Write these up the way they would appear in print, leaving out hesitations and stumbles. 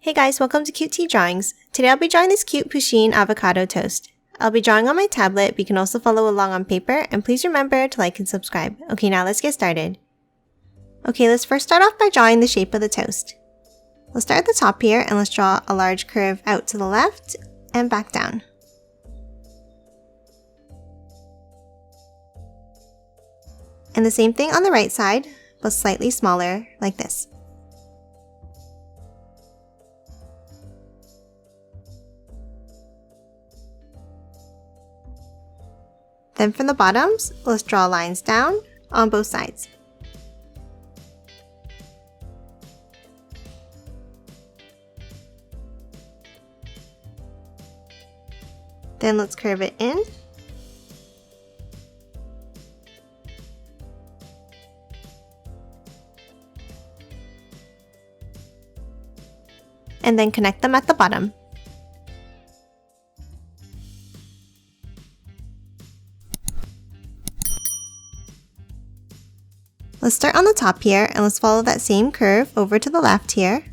Hey guys, welcome to Cute Tea Drawings. Today I'll be drawing this cute Pusheen Avocado Toast. I'll be drawing on my tablet, but you can also follow along on paper, and please remember to like and subscribe. Okay, now let's get started. Okay, let's first start off by drawing the shape of the toast. Let's start at the top here, and let's draw a large curve out to the left and back down. And the same thing on the right side, but slightly smaller, like this. Then from the bottoms, let's draw lines down on both sides. Then let's curve it in. And then connect them at the bottom. Let's start on the top here, and let's follow that same curve over to the left here.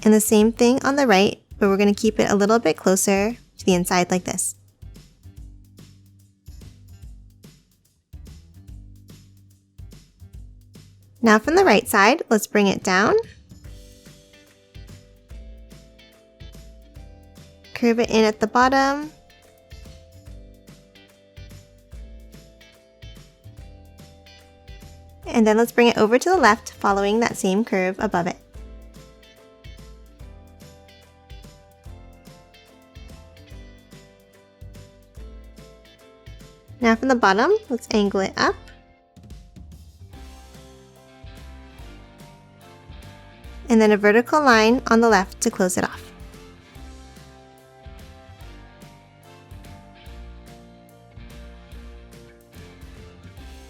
And the same thing on the right, but we're going to keep it a little bit closer to the inside like this. Now from the right side, let's bring it down. Curve it in at the bottom. And then let's bring it over to the left, following that same curve above it. Now from the bottom, let's angle it up. And then a vertical line on the left to close it off.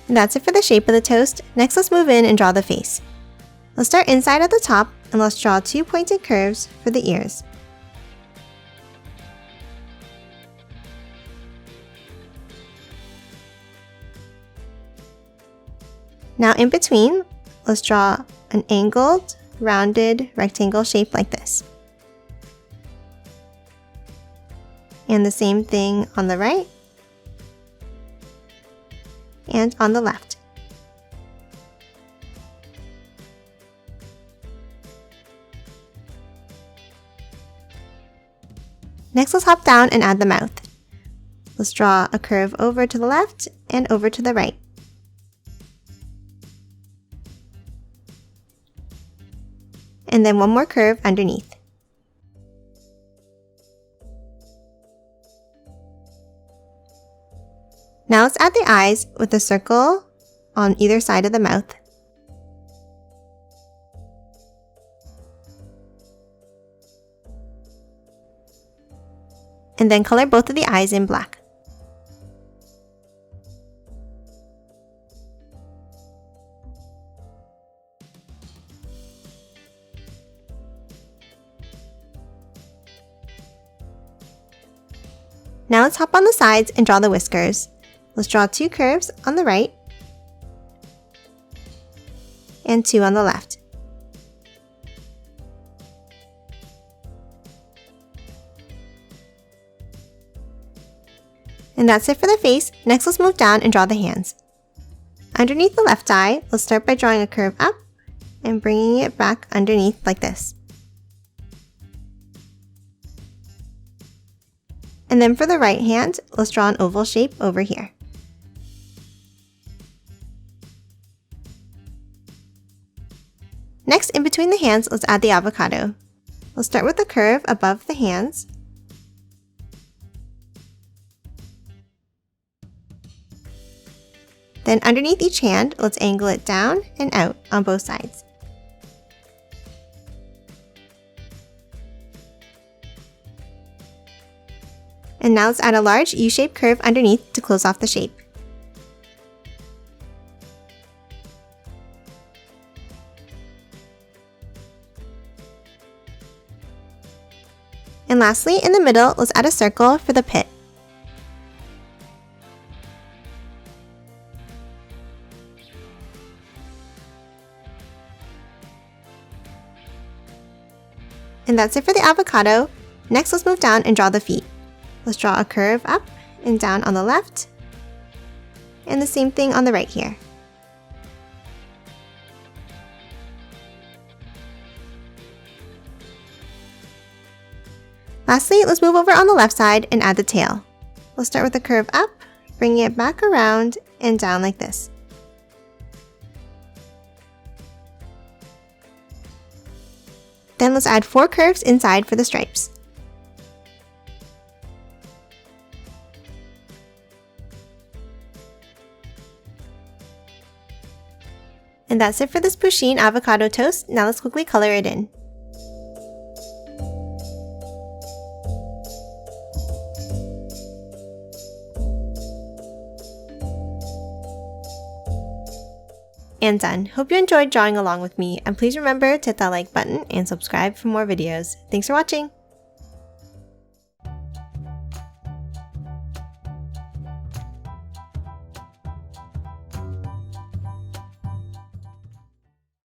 And that's it for the shape of the toast. Next, let's move in and draw the face. Let's start inside at the top, and let's draw two pointed curves for the ears. Now in between, let's draw an angled, rounded rectangle shape like this. And the same thing on the right and on the left. Next, let's hop down and add the mouth. Let's draw a curve over to the left and over to the right. And then one more curve underneath. Now let's add the eyes with a circle on either side of the mouth. And then color both of the eyes in black. Now let's hop on the sides and draw the whiskers. Let's draw two curves on the right and two on the left. And that's it for the face. Next, let's move down and draw the hands. Underneath the left eye, let's start by drawing a curve up and bringing it back underneath like this. And then for the right hand, let's draw an oval shape over here. Next, in between the hands, let's add the avocado. Let's start with the curve above the hands. Then underneath each hand, let's angle it down and out on both sides. And now let's add a large U-shaped curve underneath to close off the shape. And lastly, in the middle, let's add a circle for the pit. And that's it for the avocado. Next, let's move down and draw the feet. Let's draw a curve up and down on the left, and the same thing on the right here. Lastly, let's move over on the left side and add the tail. Let's start with a curve up, bringing it back around and down like this. Then let's add 4 curves inside for the stripes. And that's it for this Pusheen avocado toast. Now let's quickly color it in. And done. Hope you enjoyed drawing along with me, and please remember to hit that like button and subscribe for more videos. Thanks for watching!